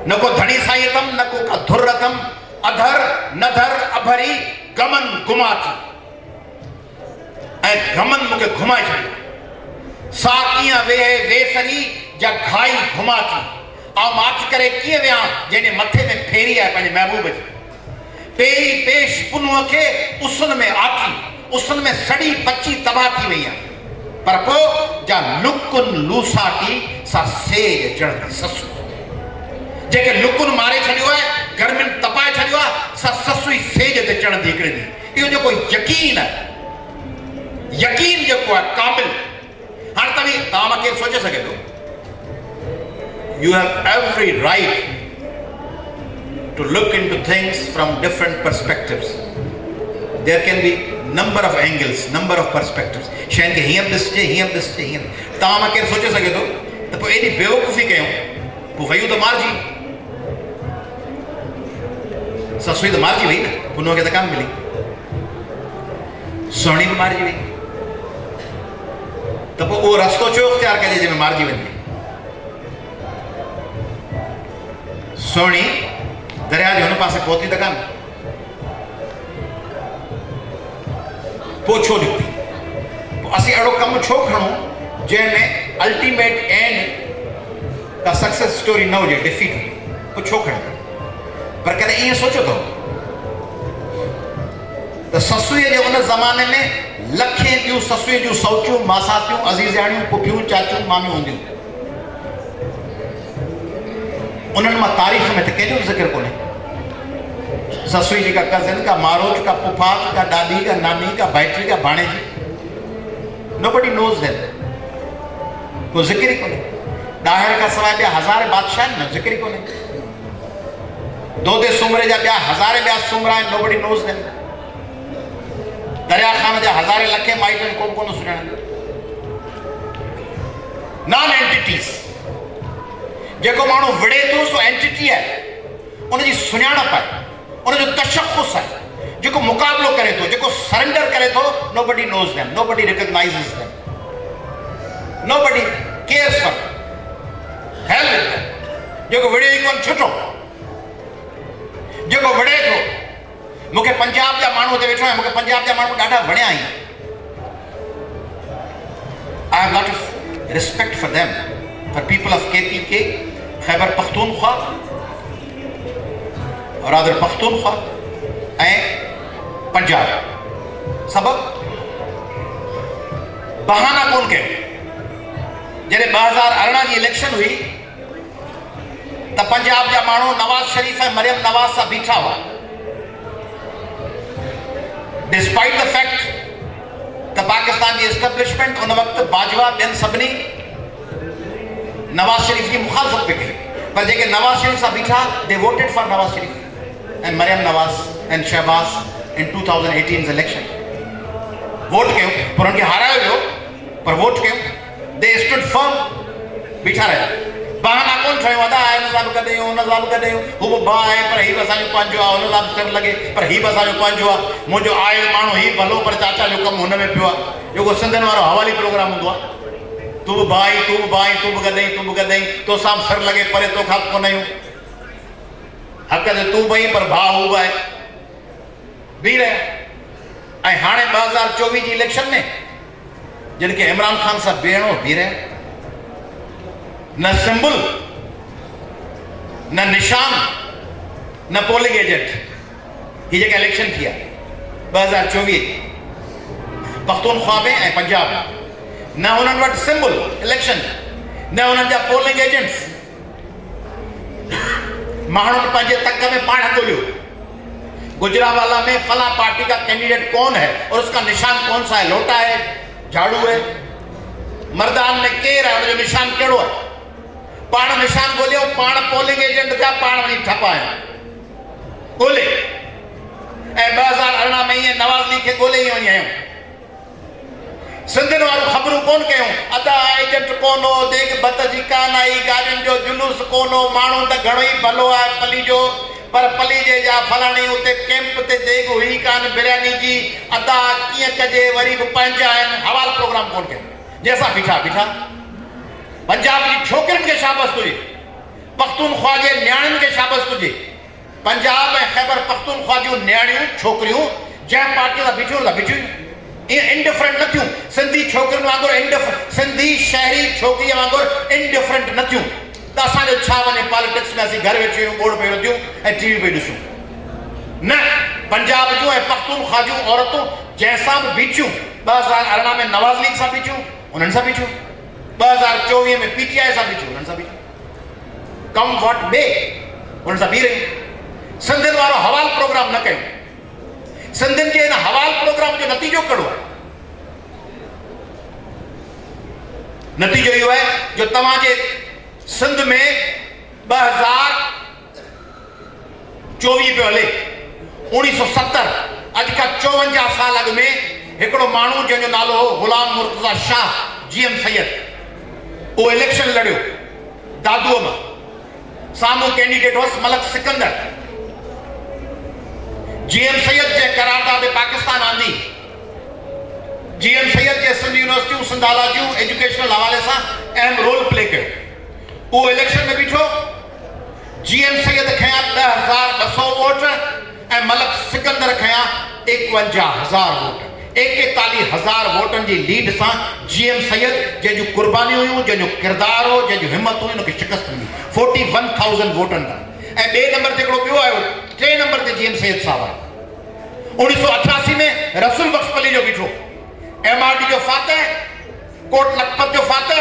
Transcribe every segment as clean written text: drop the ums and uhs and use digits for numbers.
न को धणी साईतम न को का धुर्रतम अधर नधर अभरी गमन गुमाती ऐ गमन मुके घुमाए छॾियो सा कीअं वेहे वेसरी जा घाई घुमाती ऐं माथी करे कीअं विया जंहिंजे मथे में फेरी आहे पंहिंजे महबूब जी पेरी पेश पुनुअ खे उसन में आती उसन में सड़ी पची तबाह थी वई आहे पर पोइ जा लुकुन लूसाटी सा सेज चढ़ंदी ससु जेके लुकुन मारे छॾियो आहे गर्मियुनि तपाए छॾियो आहे सा ससु ई सेज ते चढ़ंदी हिकिड़े ॾींहुं इहो जेको यकीन आहे यकीन जेको आहे कामिल हाणे तव्हां मां केरु सोचे सघे थो you have every right to look into things from different perspectives. There can be number of angles, number of perspectives. शैन के हीअं ॾिसजे हीअं ॾिसजे हीअं तव्हां मां केरु सोचे सघे थो त पोइ एॾी बेवकूफ़ी कयूं पोइ वयूं त मारिजी ससुई त मारिजी वई न पुनुअ खे त कान मिली सुहिणी बि मारिजी वई त पोइ उहो रस्तो छो इख़्तियार कजे जंहिंमें मारिजी वञे सोणी दरिया जे हुन पासे पहुती त कान पोइ छो निकिती पोइ असीं अहिड़ो कमु छो खणूं जंहिंमें अल्टीमेट एंड का सक्सेस स्टोरी न हुजे डिफीट हुजे पोइ छो खणूं पर कॾहिं ईअं सोचो अथव त ससुअ जे उन ज़माने में लखे ॿियूं ससुअ जूं सौचियूं मासातियूं अज़ीज़ाणियूं पुफियूं चाचियूं मामियूं हूंदियूं उन्हनि मां तारीख़ में त कंहिंजो ज़िक्र कोन्हे ससुई जी का कज़न का मारोज का पुफात का ॾाॾी का नानी का भाइटी का भाणेजी nobody knows them कोई ज़िक्र ई कोन्हे ॾाहिर खां सवाइ ॿिया हज़ारे बादशाह आहिनि न ज़िक्र ई कोन्हे दोदे सुमरे जा ॿिया हज़ारे ॿिया सुमरा आहिनि nobody knows them दरिया खान जा हज़ारे लखे माइट आहिनि कोन सुञाणनि नॉन एंटिटीज़ जेको माण्हू विड़े थो सो एंटिटी आहे उनजी सुञाणप आहे उनजो तशख़ुस आहे जेको मुक़ाबिलो करे थो जेको सरेंडर करे थो nobody knows them nobody recognizes them nobody cares for them hell with them जेको विड़े ई कोन छुटो जेको विड़े थो मूंखे पंजाब जा माण्हू ते वेठो आहे मूंखे पंजाब जा माण्हू ॾाढा वणिया आहिनि I have lot of respect for them for people of KPK, Khyber Pakhtunkhwa, or rather Pakhtunkhwa, and Punjab. सबब बहाना कौन के जॾहिं 2018 जी इलेक्शन हुई त पंजाब जा माण्हू नवाज शरीफ ऐं मरियम नवाज सां बीठा हुआ डिस्पाइट द फैक्ट त पाकिस्तान जी एस्टेब्लिशमेंट उन वक़्तु बाजवा ॿियनि सभिनी नवाज शरीफ की मुखालफत पे कई पर जेके नवाज शरीफ सां बीठा दे voted for Nawaz Sharif and Maryam Nawaz and Shahbaz in 2018 election vote कयूं पर उनखे हारायो वियो पर वोट कयूं दे स्टूड फर्म बीठा रहिया बहाना कोन ठहियो अदा आहे हुन सां बि गॾु हुन सां बि गॾु हू बि भाउ आहे पर हीउ बि असांजो पंहिंजो आहे हुन सां बि सिर लॻे पर हीउ बि असांजो पंहिंजो आहे मुंहिंजो आयो माण्हू हीउ भलो पर चाचा जो कमु हुन में पियो आहे जेको सिंधियुनि वारो हवाली प्रोग्राम हूंदो आहे तूं बि भाई तूं बि भाई तूं बि गॾई तूं बि गॾई तोसां बि सिर लॻे परे तोखां बि कोन आहियूं हक़ ते तूं बि पर भाउ हू बि आहे बीह रहिया ऐं हाणे 2024 जी इलेक्शन में जिन खे इमरान खान सां बीहणो बीह रहिया न सिंबल न निशान न पोलिंग एजेंट ही जेका इलेक्शन थी आहे 2024 पख्तूनख्वा में ऐं पंजाब न हुननि वटि सिंबल इलेक्शन न हुननि जा पोलिंग एजेंट्स माण्हुनि पंहिंजे तक में पाण ॻोल्हियो गुजरावाला में फला पार्टी का कैंडिडेट कौन है और उसका निशान कौन सा है लोटा है झाड़ू है मर्दान में केर है उनजो निशान कहिड़ो है पाण निशान ॻोल्हियो पाण पोलिंग एजेंट जा पाण वञी ठपा आहियूं ॻोल्हे ऐं 2018 में ईअं नवाज़ अली खे ॻोल्हे ई वञी आहियूं सिंधियुनि वारियूं ख़बरूं कोन कयूं अदा एजेंट कोन हो देग बत जी कान आई गाॾियुनि जो जुलूस कोन हो माण्हू त घणो ई भलो आहे पली जो पर पली जे जा फलाणी उते कैंप ते देग हुई कान बिरयानी जी अदा कीअं कजे वरी बि पंहिंजा आहिनि हवाल प्रोग्राम कोन कयूं जंहिंसां बीठा बीठा पंजाब जी छोकिरियुनि खे शाबस्त हुई पख्तूनख्वा जे न्याणियुनि खे शाबस हुजे। पंजाब ऐं खैबर पख्तूनख्वा जूं न्याणियूं छोकिरियूं जंहिं पार्टीअ सां बीठियूं त बीठियूं ईअं इंडिफरेंट न थियूं। सिंधी छोकिरियुनि वांगुरु सिंधी शहरी छोकिरीअ वांगुरु इंडिफरेंट न थियूं। त असांजो छा वञे पॉलिटिक्स में, असीं घर वेठियूं आहियूं, ॿोड़ पियूं थियूं ऐं टीवी पई ॾिसूं। न, पंजाब जूं ऐं पख्तूनख्वा जूं औरतूं जंहिंसां बि बीठियूं 2018 में नवाज़ लीग सां बीठियूं, उन्हनि सां बीठियूं, 2024 में PTI सां बीठियूं, उन्हनि सां बीठियूं, कम वॉट मे उन्हनि सां बीह रहियूं। सिंधियुनि वारो हवाल प्रोग्राम न कयूं। सिंधियुनि जे हिन हवाल प्रोग्राम जो नतीजो कहिड़ो आहे? नतीजो इहो आहे जो तव्हांजे सिंध में 2024 पियो हले, 1970 अॼु खां 54 साल अॻु में हिकिड़ो माण्हू जंहिंजो नालो हो गुलाम मुर्तज़ा शाह GM सैयद, उहो इलेक्शन लड़ियो दादूअ मां। साम्हूं कैंडिडेट हुअसि मलक सिकंदर। GM सैयद जे करारदाद पाकिस्तान आंदी। GM सैयद जे सिंध यूनिवर्सिटियूं सिंधाला जूं एजुकेशनल हवाले सां अहम रोल प्ले कयो। उहो इलेक्शन में बीठो। GM सैयद खया 10,200 वोट ऐं मलक सिकंदर खया 51,000 वोट। 41,000 वोटनि जी लीड सां GM सैयद जंहिंजूं कुर्बानियूं हुयूं, जंहिंजो किरदार हो, जंहिंजूं हिमत हुई, हुनखे शिकस्त मिली 41,000 वोटनि खां। ऐं ॿिए नंबर ते हिकिड़ो ॿियो आयो, 3 नंबर ते GM सैयद साहब आयो। 1988 में रसूल बख्श पली जो बीठो, MRD जो फातह, कोट लखपत जो फातह,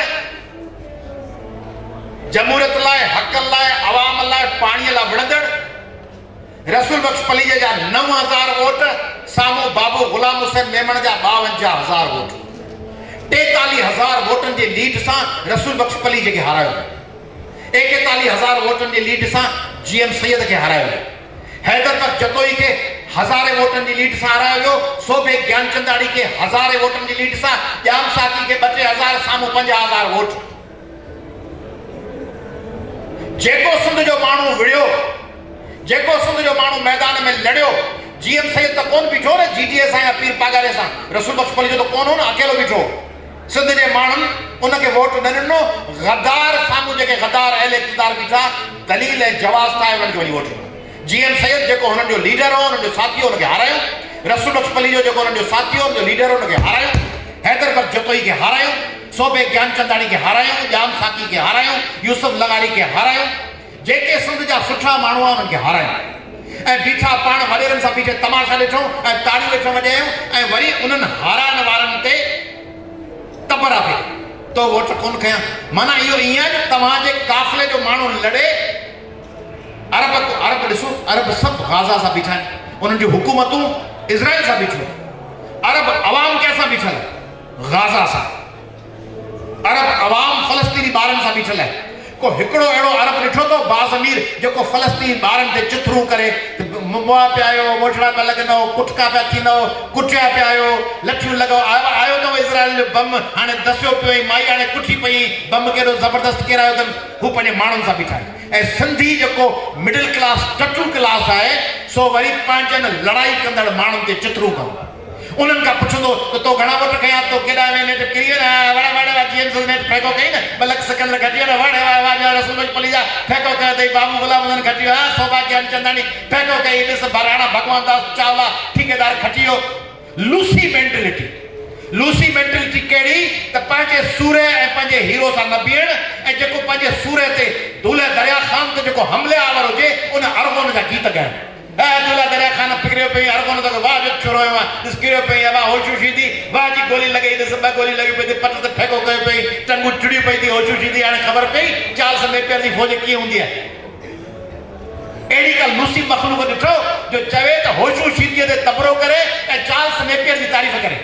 जमहूरियत लाइ, हक़ लाइ, अवाम लाइ, पाणीअ लाइ विढ़ंदड़ रसूल बख्श पली जा 9,000 वोट, साम्हूं बाबू गुलाम हुसैन मेमण जा 52,000 वोट। 43,000 वोटनि जे लीड सां रसूल बख्श पली जेके हारायो। 41,000 वोटनि जी लीड सां GM सैयद खे हारायो। हैदर बख्श जतोई खे 1000 वोटनि जी लीड सां हारायो वियो। सोबे ज्ञानचंदाणी खे 1000 वोटनि जी लीड सां, जाम साकी खे 2-3,000, साम्हूं 50,000 वोट। जेको सिंध जो माण्हू विड़ियो, जेको सिंध जो माण्हू मैदान में लड़ियो, GM सैयद त कोन बीठो न GTS सां या पीर पागारे सां। रसूल बख्श पली जो त कोन हो न, अकेलो बीठो। सिंध जे माण्हुनि उनखे वोट न ॾिनो। गद्दार साम्हूं जेके गद्दार अहल इक़्तिदार बीठा, दलील ऐं जवाज़ ठाहे उन्हनि खे वञी वोट ॾिनो। GM सैयद जेको हुननि जो लीडर हो, हुननि जो साथी हो, हुनखे हारायो। रसूल बख्श पली जो जेको हुननि जो साथी हो, हुननि जो लीडर हो, हुनखे हारायो। हैदर बख्श जतोई खे हारायो, सोबे ज्ञानचंदाणी खे हारायो, जाम साकी खे हारायो, यूसुफ लगाड़ी खे हारायो। जेके सिंध जा सुठा माण्हू हुआ उन्हनि खे हारायो ऐं बीठा पाण वॾेरनि सां बीठे तमाशा ॾिठो ऐं ताड़ियूं वेठो वॼायूं ऐं वरी उन्हनि हाराइण वारनि ते तबरा पे तो वोट कोन कया। माना इहो ईअं आहे त तव्हांजे काफ़िले जो माण्हू लड़े। अरब ॾिसो, अरब सभु गाज़ा सां बीठा आहिनि, उन्हनि जूं हुकूमतूं इज़राइल सां बीठियूं। अरब अवाम कंहिंसां बीठल आहे? गाज़ा सां। अरब अवाम फ़लस्तीनी ॿारनि सां बीठल आहे। को हिकिड़ो अहिड़ो अरब ॾिठो तो बाज़मीर जेको फ़लस्तीन ॿारनि ते चिथरूं करे मुआ पिया आयो, मोछड़ा पिया लॻंदो, कुटका पिया थींदो, कुटिया पिया आयो, लठियूं लॻो आयो अथव इज़राइल जो बम, हाणे दसियो पियो माई हाणे कुठी पई, बम केॾो ज़बरदस्त किरायो अथनि। हू पंहिंजे माण्हुनि सां बीठा आहिनि। ऐं सिंधी जेको मिडिल क्लास टटू क्लास आहे, सो वरी पंहिंजनि लड़ाई कंदड़ माण्हुनि ते चिथरूं कंदो। उन्हनि खां पुछंदो त तो घणा वोट खया, तो केॾा नेट किरी विया, वड़े GM नेट फेंको कई न, मलक सिकंदर खटी वियो न, वड़े रसूल बख्श पली जा फेंको कयो अथई, बाबू गुलाम हुसैन खटी वियो, सोभा ज्ञानचंदाणी फेंको कई, ॾिस भराणा भगवान दास चावला ठेकेदार खटी वियो। लूसी मेंटेलिटी कहिड़ी त पंहिंजे सूरे ऐं पंहिंजे हीरो सां न बीहण ऐं जेको पंहिंजे सूरे ते दूल्हे दरिया ख़ान ते जेको हमले आवर हुजे उन अरगोन जा गीत ॻाइण। दूल्हा दरिया खान फिकिरियो पई, अरगोन त वाह जो छोरो आयो आहे, ॾिस किरियो पई, वाह होशूशी थी, वाह जी गोली लॻई, ॾिस 2 गोली लॻी पई, पट ते फेंको कयो पई, टंगू चुड़ी पई थी, होशूशी थी। हाणे ख़बर पई चार्ल्स नेपियर जी फौज कीअं हूंदी आहे। अहिड़ी का लूसी मख़लूक ॾिठो जो चवे त होशूशीदीअ ते तबरो करे ऐं चार्ल्स नेपियर जी तारीफ़ करे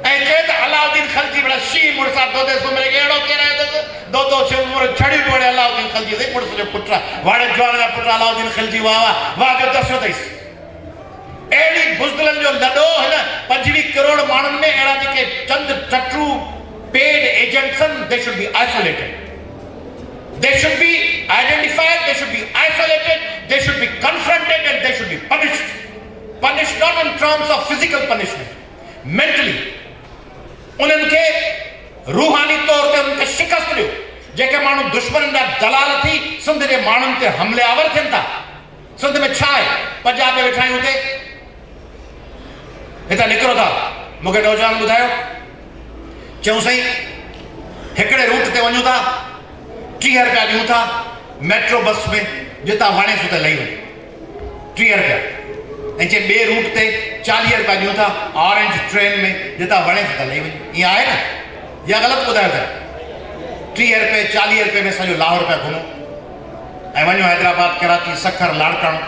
ऐं चए त अलाउद्दीन खलजी बड़ा शी मुड़सा दोदे सुमरे के अहिड़ो केरु आयो अथसि, दोदो शिवमुर छड़ी पड़े अलाउद्दीन खलजी से मुड़स जो पुट वाड़े जवान जा पुट अलाउद्दीन खलजी वाह जो दसियो अथईसि। अहिड़ी बुज़दिलनि जो लॾो हिन 25 करोड़ माण्हुनि में अहिड़ा जेके चंद टटरू पेड एजेंट्स आहिनि, they should be isolated, they should be identified, they should be isolated, they should be confronted and they should be punished not in terms of physical punishment, mentally. उन्हनि खे रूहानी तौर ते उन्हनि खे शिकस्त ॾियो। जेके माण्हू दुश्मन जा दलाल थी सिंध जे माण्हुनि ते हमले आवर थियनि था। सिंध में छा आहे? पंजाब में वेठा आहियूं, हितां निकिरो था, मूंखे नौजवान ॿुधायो, चऊं साईं हिकिड़े रूट ते वञूं था, 30 रुपया ॾियूं था मेट्रो बस में, जितां वणे सो त लही वञे, 30 रुपया। ऐं जे ॿिए रूट ते 40 रुपया ॾियूं था ऑरेंज ट्रेन में, जितां वणे सो त लही वञे। ईअं आहे न या ग़लति ॿुधायो था? 30 रुपए 40 रुपए में सॼो लाहौर पिया घुमो ऐं वञो हैदराबाद, कराची, सखर, लाड़काणो,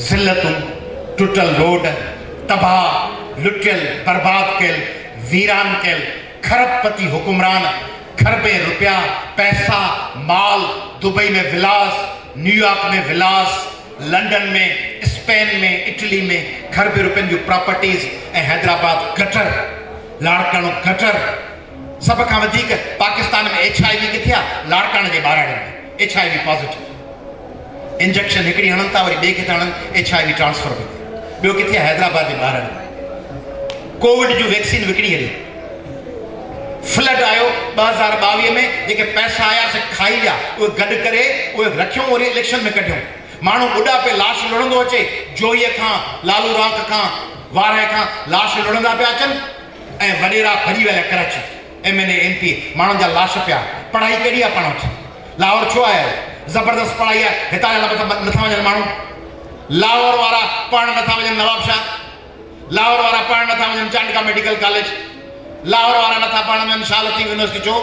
ज़िल्लतूं, टुटल रोड, तबाह, लुटियल, बर्बाद कयल, वीरान कयल, खरबपति हुकुमरान, खरबे रुपया, पैसा, माल, दुबई में विलास, न्यूयॉर्क में विलास, लंडन में, स्पेन में, इटली में खरबे रुपयनि जूं प्रॉपर्टीज़, ऐं हैदराबाद गटर, लाड़काणो गटर। सब खां वधीक पाकिस्तान में HIV किथे आहे? लाड़काणे जे ॿारहड़े में HIV पॉजिटिव। इंजेक्शन हिकिड़ी हणनि था, वरी ॿिए खे था हणनि, HIV ट्रांसफर थी। ॿियो किथे आहे? हैदराबाद जे ॿारहड़े में। कोविड जूं वैक्सीन विकिणी हली। फ्लड आयो 2022 में, जेके पैसा आया से खाई विया, उहे गॾु करे उहे रखियूं, वरी इलेक्शन में कढियूं। माण्हू ॿुढापे लाश लुड़ंदो अचे, जोईअ खां, लालू राख खां, वारहे खां लाश लुड़ंदा पिया अचनि, ऐं वॾेरा भॼी विया कराची, MLA MP माण्हुनि जा लाश पिया। पढ़ाई कहिड़ी आहे पाण वटि? लाहौर छो आहे? ज़बरदस्त पढ़ाई आहे, हितां जा नथा वञनि माण्हू। लाहौर वारा पढ़णु नथा वञनि नवाब शाह, लाहौर वारा पढ़णु नथा वञनि चांडका मेडिकल कॉलेज, लाहौर वारा नथा पढ़णु वञनि शाह लतीफ़ यूनिवर्सिटी। छो?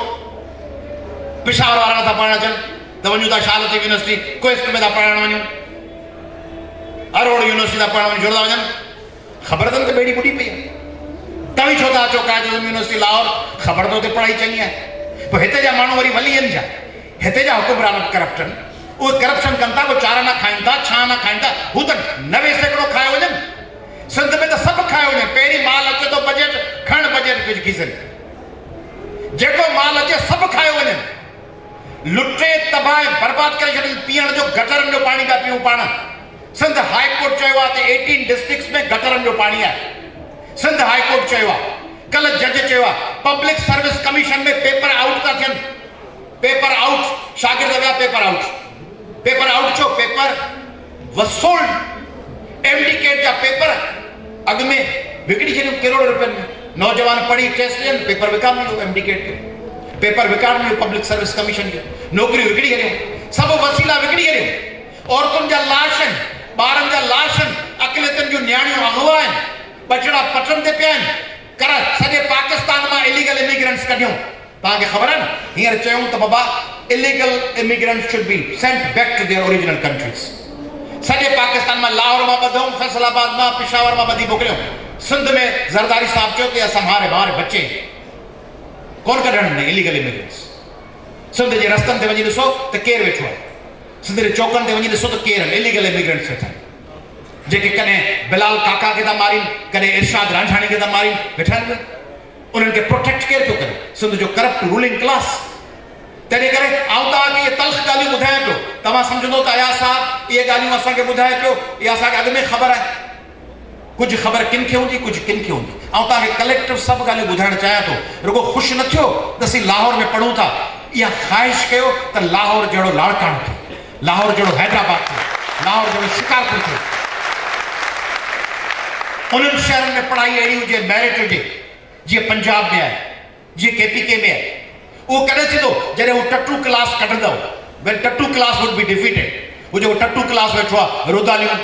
पिशावर वारा नथा पढ़णु अचनि त वञूं था शाह लतीफ़ यूनिवर्सिटी, क्वेस्ट में था पढ़णु वञूं, अरोड़ यूनिवर्सिटी था पढ़णु वञूं, छो था वञनि? ख़बर अथनि त ॿेड़ी ॿुॾी पई आहे। तव्हीं छो था अचो कायद यूनिवर्सिटी लाहौर? ख़बर त हुते पढ़ाई चङी आहे। पोइ हिते जा माण्हू वरी वलीअनि जा, हिते जा हुकुमरान करप्शन, उहे करप्शन कनि था, उहे चार न खाइनि था, छा न खाइनि था, हू त 90% खाए वञनि। सिंध में त सभु खाए वञनि। पहिरीं माल अचे थो बजट, खण बजट कुझु खीसनि, जेको माल अचे सभु खाए वञनि, लुटे तबाह बर्बाद करे छॾनि। पीअण जो गटरनि जो पाणी था पीऊं पाण। सिंध हाई कोर्ट चयो आहे त 18 डिस्ट्रिक्ट्स में गटरनि जो पाणी आहे। सिंध हाई कोर्ट चयो आहे, कल जज चयो आहे पब्लिक सर्विस कमीशन में पेपर आउट था थियनि। पेपर आउट, शागिर्द विया पेपर आउट। पेपर आउट छो? पेपर वसूल, एमडीकेट जा पेपर अॻु में विकिणी छॾियूं करोड़ रुपयनि में। नौजवान पढ़ी टेस्ट ॾियनि, पेपर विकाम मिलियो एमडीकेट जो, पेपर विकाम मिलियो पब्लिक सर्विस कमीशन जो, नौकरियूं विकिणी छॾियूं, सभु वसीला विकिणी छॾियूं। औरतुनि जा लाश आहिनि, ॿारनि जा लाश आहिनि, अक़लियतुनि जूं नियाणियूं अगवा आहिनि, बचड़ा पटनि ते पिया आहिनि। कर सॼे पाकिस्तान मां इलीगल इमिग्रेंट्स कढियूं। तव्हांखे ख़बर आहे न, हींअर चयूं त बाबा illegal immigrants should be sent back to their original countries. सॼे पाकिस्तान में लाहौर में ॿधूं, फैसलाबाद में, पिशावर में ॿधी मोकिलियूं। सिंध में ज़रदारी साहब चयो कि असां हमारे बच्चे कोन कढण इलीगल इमिग्रेंट्स। सिंध जे रस्तनि ते वञी ॾिसो त केरु वेठो आहे, सिंध जे चौकनि ते वञी ॾिसो त केरु इलीगल इमिग्रेंट्स वेठा आहिनि, जेके कॾहिं बिलाल काका खे था मारीनि, कॾहिं इरशाद रांझाणी खे था मारीनि, वेठा आहिनि। उन्हनि खे प्रोटेक्ट केरु पियो करे? सिंध जो करप्ट रूलिंग क्लास। तॾहिं करे आउं तव्हांखे इहे तल्ख़ ॻाल्हियूं ॿुधायां पियो, तव्हां सम्झंदो त अयाज़ साहब इहे ॻाल्हियूं असांखे ॿुधाए पियो, इहा असांखे अॻु में ख़बर आहे। कुझु ख़बर किन खे हूंदी, कुझु किन खे हूंदी। ऐं तव्हांखे कलेक्टिव सभु ॻाल्हियूं ॿुधाइणु चाहियां थो। रुगो ख़ुशि न थियो त असीं लाहौर में पढ़ूं था, इहा ख़्वाहिश कयो त लाहौर जहिड़ो लाड़काणो थिए, लाहौर जहिड़ो हैदराबाद थिए, लाहौर जहिड़ो शिकारपुर थिए। उन्हनि शहरनि में पढ़ाई अहिड़ी हुजे, मेरिट हुजे, जीअं पंजाब में आहे, जीअं KPK में आहे। उहो कॾहिं थींदो जॾहिं हू टटू क्लास कढंदव, when टटू क्लास वुड बी डिफीटेड। हू जेको टटू क्लास वेठो आहे, रुदालियूं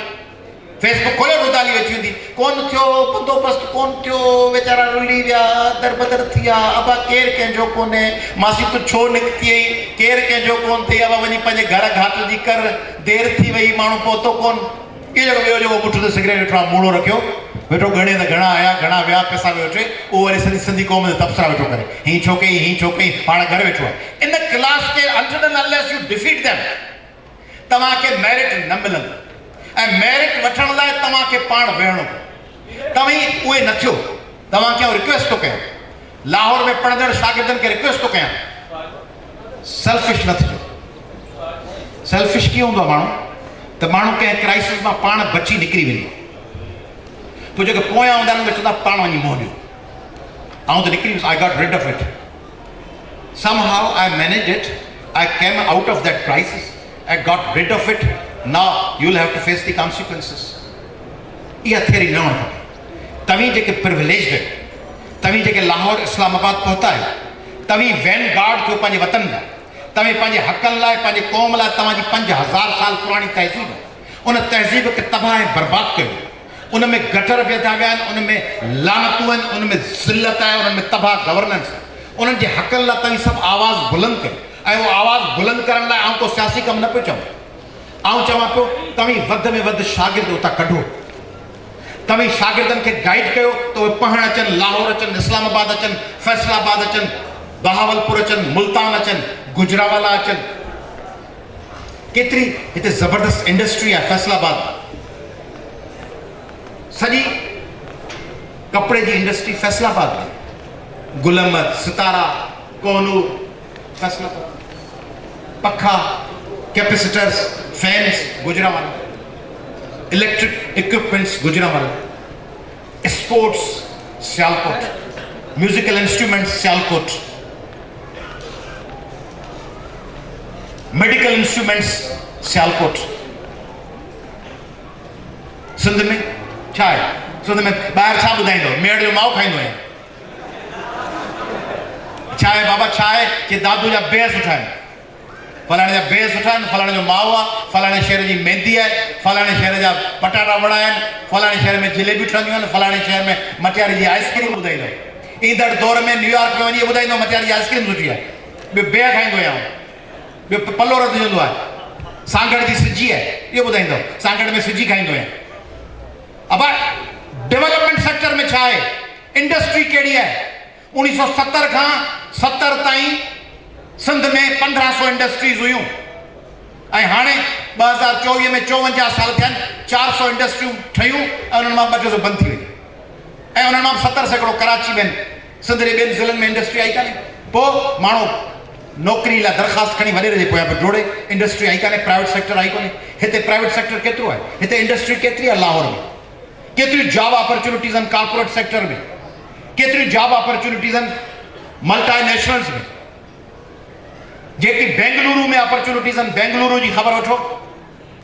फेसबुक खोलियो, रुदाली वेठी हूंदी, कोन थियो बंदोबस्त, कोन थियो, वीचारा रुली विया, दरबदर थी विया, अबा केरु कंहिंजो कोन्हे, मासी तूं छो निकिती आई, केरु कंहिंजो कोन थी, अबा वञी पंहिंजे घर घाट जी कर, देरि थी वई, माण्हू पहुतो कोन। इहो जेको ॿियो जेको पुठ ते सिगरेट वेठो आहे, मूड़ो रखियो वेठो, गणे त घणा आया, घणा विया, पैसा वियो अचे, उहो वरी सॼी सिंधी क़ौम ते तबसरा वेठो करे, हीअं छो कई, हीअं छो कई, पाण घर वेठो आहे। इन क्लास खे until and unless you defeat them, तव्हांखे मेरिट न मिलंदो। ऐं मेरिट वठण लाइ तव्हांखे पाण वेहणो, तव्हीं उहे न थियो। तव्हांखे रिक्वेस्ट थो कयां, लाहौर में पढ़ंदड़ शागिर्दनि खे रिक्वेस्ट थो कयां, सेल्फिश न थियो। सेल्फिश कीअं हूंदो आहे माण्हू? त माण्हू कंहिं क्राइसिस मां पाण बची निकिरी वेंदो, पोइ जेके पोयां हूंदा आहिनि चवंदा पाण वञी मोह ॾियो, आउं त निकिरी वियुसि, I got rid of it. Somehow I managed it. I came out of that crisis. I got rid of it. Now you will have to face the consequences. यह theory न हो तभी जेके privileged है तभी जेके लाहौर इस्लामाबाद पहुंचा है तभी वैन गार्ड जो पंहिंजे वतन लाइ तव्हां पंहिंजे हक़नि लाइ पंहिंजे क़ौम लाइ तव्हांजी 5000 साल पुरानी तहज़ीब उन तहज़ीब खे तबाह ऐं बर्बाद कयो उन में गटर पैदा विया आहिनि उन में लानतूं आहिनि उन में ज़िल्लत आहे उन में तबाह गवर्नेंस उन्हनि जे हक़नि लाइ तव्हां सभु आवाज़ बुलंद कयो ऐं उहो आवाज़ बुलंद करण लाइ आउं को सियासी कमु न पियो चवां आउं चवां पियो तव्हां वधि में वधि शागिर्द उतां कढो तव्हां शागिर्दनि खे गाइड कयो त उहे पढ़णु अचनि लाहौर अचनि इस्लामाबाद अचनि फैसलाबाद अचनि बहावलपुर अचनि मुल्तान अचनि गुजरावाला अचनि केतिरी हिते ज़बरदस्त इंडस्ट्री आहे फैसलाबाद सॼी कपिड़े जी इंडस्ट्री फैसलाबाद में गुलमत सितारा कोनूर फैसलाबाद पखा capacitors fans Gujranwala electric equipments Gujranwala sports Sialkot musical instruments Sialkot medical instruments Sialkot Sindh में छा आहे सिंध में ॿाहिरि छा ॿुधाईंदो मेड़ जो माओ खाईंदो आहियां छा आहे बाबा छा आहे कि दादू जा बेह सुठा आहिनि फलाणे जा बेह सुठा आहिनि फलाणे जो माओ आहे फलाणे शहर जी मेहंदी आहे फलाणे शहर जा पटाटा वड़ा आहिनि फलाणे शहर में जलेबियूं ठहंदियूं आहिनि फलाणे शहर में मटियारी जी आइस्क्रीम ॿुधाईंदो ईंदड़ दौर में न्यूयॉर्क में वञी ॿुधाईंदो मटियारी जी आइस्क्रीम सुठी आहे ॿियो बेह खाईंदो आहियां ॿियो पलो रधजंदो आहे सांगड़ जी सिजी आहे इहो ॿुधाईंदो सांगड़ में सिजी खाईंदो आहियां अब डेवलपमेंट सेक्टर में छा आहे इंडस्ट्री कहिड़ी आहे 1970 खां 70 ताईं सिंध में 1500 इंडस्ट्रीज़ हुयूं ऐं हाणे 2024 में 54 साल थिया आहिनि 400 इंडस्ट्रियूं ठहियूं ऐं उन्हनि मां 200 बंदि थी वई ऐं उन्हनि मां 70 सैकड़ो कराची में सिंध जे ॿियनि ज़िलनि में इंडस्ट्री आई कान्हे पोइ माण्हू नौकरी लाइ दरख़्वास्त खणी वॾेरे जे पोयां पियो जोड़े इंडस्ट्री आई कान्हे प्राइवेट सेक्टर आई कोन्हे हिते प्राइवेट सेक्टर केतिरो आहे हिते इंडस्ट्री केतिरी आहे लाहौर में केतिरियूं जॉब अपॉर्चुनिटीज़ आहिनि कॉर्पोरेट सेक्टर में केतिरियूं जॉब अपॉर्चुनिटीज़ आहिनि मल्टीनेशनल्स में जेकी बेंगलुरु में अपॉर्चुनिटीज़ आहिनि बेंगलुरु जी ख़बर वठो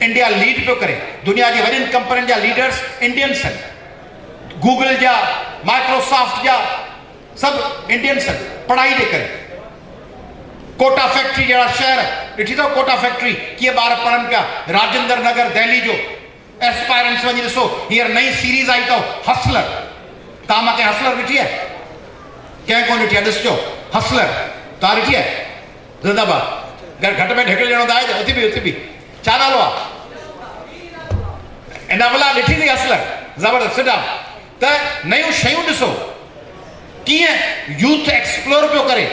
इंडिया लीड पियो करे दुनिया जी वॾियुनि कंपनियुनि जा लीडर्स इंडियंस आहिनि गूगल जा माइक्रोसॉफ्ट जा सभु इंडियंस आहिनि पढ़ाई जे करे कोटा फैक्ट्री जहिड़ा शहर ॾिठी अथव कोटा फैक्ट्री कीअं ॿार पढ़नि पिया राजेंद्र नगर दिल्ली जो एस्पायरेंट्स वञी ॾिसो हींअर नई सीरीज़ आई अथव हसलर तव्हां मां कंहिं हसलर ॾिठी आहे कंहिं कोन ॾिठी आहे ॾिसजो हसलर तव्हां ॾिठी आहे ज़िंदाबाद घटि में ढिकल ॼणो त आहे उथी बि छा नालो आहे इन महिल ॾिठी अथई हसलर ज़बरदस्त सिधा त नयूं शयूं ॾिसो कीअं यूथ एक्सप्लोर पियो करे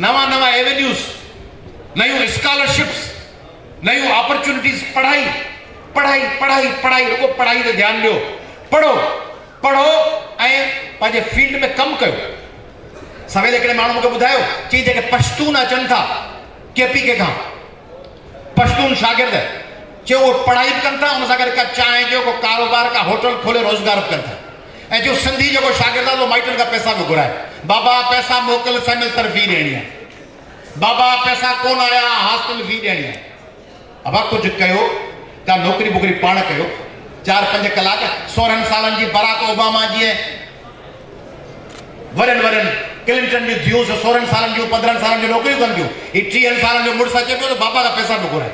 नवां नवां एवेन्यूज़ नयूं स्कॉलरशिप्स नयूं अपॉर्चुनिटीज़ पढ़ाई पढ़ाई पढ़ाई पढ़ाई रुगो पढ़ाई ते ध्यानु ॾियो पढ़ो पढ़ो ऐं पंहिंजे फील्ड में कमु कयो सवेल हिकिड़े माण्हू मूंखे ॿुधायो चई जेके पश्तून अचनि था KPK खां पश्तून शागिर्द चयो उहे पढ़ाई बि कनि था उन सां गॾु का चांहि जो को कारोबार का होटल खोले रोज़गार बि कनि था ऐं जो सिंधी जेको शागिर्द आहे उहो माइटनि खां पैसा बि घुराए बाबा पैसा मोकिल सेमेस्टर फी ॾियणी आहे बाबा पैसा कोन आया हॉस्टल फी ॾियणी आहे अबा कुझु कयो तव्हां नौकिरी वोकिरी पाण कयो 4-5 कलाक 16 सालनि जी बराक ओबामा जीअं वॾनि क्लिंटन जी थियूं 16 सालनि जूं 15 सालनि जूं नौकिरियूं कनि थियूं हीउ 30 सालनि जो मुड़ुसु अचे पियो त बाबा खां पैसा बि घुराए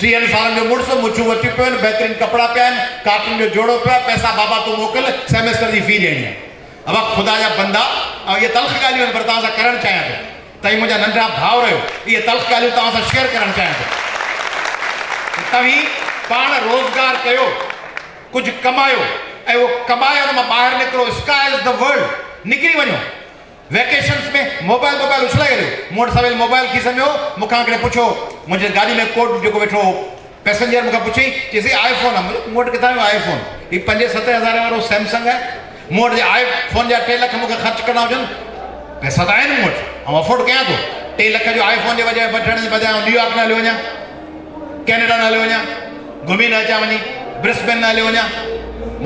30 सालनि जो मुड़ुसु मुछूं वठी पियो आहिनि बहितरीन कपिड़ा पिया आहिनि कार्टून जो जोड़ो पियो आहे पैसा बाबा तूं मोकिल सेमेस्टर जी फी ॾियणी आहे अब ख़ुदा जा बंदा ऐं इहे तल्ख़ ॻाल्हियूं आहिनि पर तव्हां सां करणु चाहियां थो तव्हां मुंहिंजा नंढा भाउर आहियो इहे तल्ख़ ॻाल्हियूं तव्हां सां शेयर करणु चाहियां थो तव्हीं पाण रोज़गार कयो कुझु कमायो ऐं उहो कमायो हुन मां ॿाहिरि निकिरो स्काई इज़ द वर्ल्ड निकिरी वञो वैकेशन्स में मोबाइल उछलाए हलियो मूं वटि सवेल मोबाइल खीस में हो मूंखां हिकिड़े पुछो मुंहिंजे गाॾी में कोट जेको वेठो पैसेंजर मूंखां पुछई चईसि आईफोन आहे मूं वटि किथां आईफोन हीउ 5-7 हज़ार वारो सैमसंग आहे मूं वटि आईफोन जा 3 लख मूंखे ख़र्चु करणा हुजनि पैसा त आहिनि मूं वटि ऐं अफोर्ड कयां थो 3 लख जो आईफोन जे बजाय वठण जे बजाय न्यूयॉर्क न हलियो वञा कैनेडा न हलियो वञा घुमी न अचां वञी ब्रिस्बेन न हलियो वञा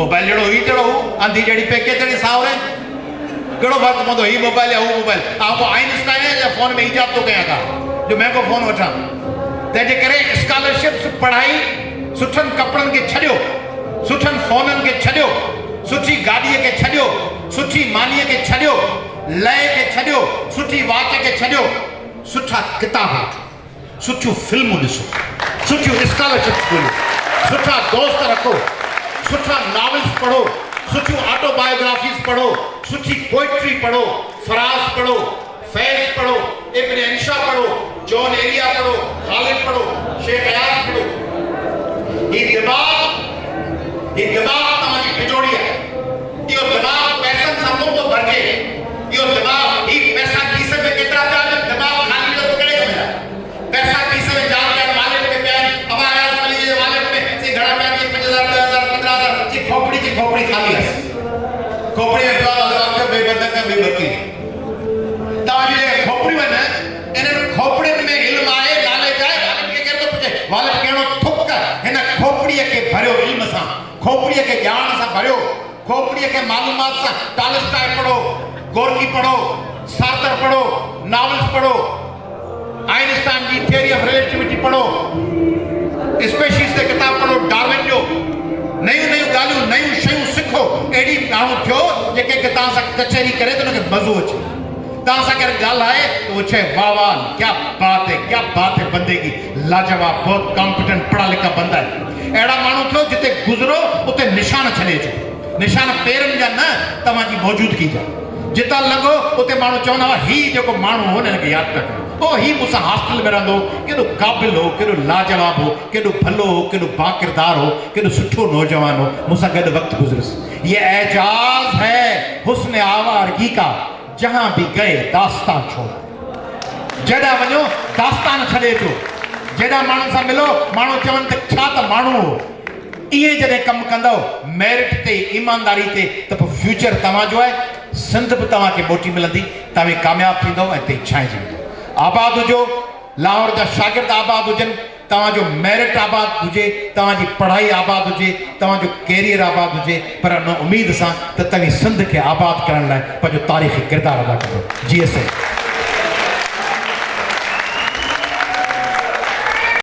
मोबाइल जहिड़ो ही तहिड़ो हो आंधी जहिड़ी पेके तहिड़ी सावरे कहिड़ो फ़र्क़ु पवंदो हीउ मोबाइल या हू मोबाइल को आइंस्टाइन या फ़ोन में ईजाद थो कयां का जो महांगो फ़ोन वठां तंहिंजे करे स्कॉलरशिप्स पढ़ाई सुठनि कपिड़नि खे छॾियो सुठनि फ़ोननि खे छॾियो सुठी गाॾीअ खे छॾियो सुठी मानीअ खे छॾियो लय खे छॾियो सुठी वाच खे छॾियो सुठा किताब सुठियूं फिल्मूं ॾिसो सुठियूं स्कॉलरशिप्स ॻोल्हियो सुठा दोस्त रखो सुठा नॉवेल्स पढ़ो सुठियूं ऑटोबायोग्राफीज़ पढ़ो सुठी पोइट्री पढ़ो फराज़ पढ़ो फैज़ पढ़ो इब्न इंशा पढ़ो जॉन एलिया पढ़ो खालिद पढ़ो शेख हयात पढ़ो ये दिमाग तव्हांजी बिजोड़ी आहे इहो दिमाग पैसनि सां कोन थो भरिजे इहो दिमाग ही पैसा खीस में केतिरा पिया आहिनि दिमाग ख़ाली तो कहिड़े कम जा पैसा खीस में जाम पिया वॉलेट में पिया आहिनि अब आयास अली जे वॉलेट में से घणा पिया आहिनि 5000 10,000 15,000 जी खोपड़ी खाली आहे खोपड़ी में पिया आहे बेबंदक में बेबकी तव्हांजी जेके खोपड़ी में इन्हनि खोपड़ियुनि में इल्म आहे नॉलेज आहे वॉलेट खे केरु थो पुछे वॉलेट कहिड़ो थुक हिन खोपड़ीअ खे भरियो इल्म सां खोपड़ीअ खे ॼाण सां भरियो खोपड़ीअ खे मालूमात सां टॉलस्टॉय पढ़ो गोर्की पढ़ो सार्थर पढ़ो नॉवेल्स पढ़ो आइंस्टाइन की थियरी ऑफ रिलेटिविटी पढ़ो स्पेशीज़ ते किताब पढ़ो डार्विन जो नयूं ॻाल्हियूं नयूं शयूं सिखो अहिड़ी माण्हू थियो जेके तव्हां सां कचहरी करे त हुनखे मज़ो अचे तव्हां सां केरु ॻाल्हाए त उहो चए वाह वाह क्या बात है बंदे की लाजवाब बहुत कॉम्पिटेंट पढ़ा लिखा बंदा है अहिड़ा माण्हू थियो जिते गुज़रो उते निशान छॾे अचो निशान पेरनि जा न तव्हांजी मौजूदगी जा जितां लॻो उते माण्हू चवंदा हुआ हीउ जेको माण्हू हो हिनखे यादि था कयो हीउ मूंसां हॉस्टल में रहंदो केॾो क़ाबिल हो केॾो लाजवाब हो केॾो भलो हो केॾो बाकिरदार हो केॾो सुठो नौजवान हो मूंसां गॾु वक़्तु गुज़रियुसि ये एजाज़ है हुस्न आवारगी का जहां भी गए दास्तान छोड़ जॾहिं वञो दास्तान छॾे अचो जॾहिं माण्हुनि सां मिलो माण्हू चवनि त छा त माण्हू हो इहे जॾहिं कमु कंदव मेरिट ते ईमानदारी ते त पोइ फ्यूचर तव्हांजो आहे सिंध बि तव्हांखे मोटी मिलंदी तव्हां कामयाबु थींदव ऐं ते छांइजी वेंदो आबाद हुजो लाहौर जा शागिर्द आबाद हुजनि तव्हांजो मेरिट आबाद हुजे तव्हांजी पढ़ाई आबाद हुजे तव्हांजो कैरियर आबाद हुजे पर उन उमेद सां त तव्हां सिंध खे आबाद करण लाइ पंहिंजो तारीख़ी किरदारु अदा कंदो जी एस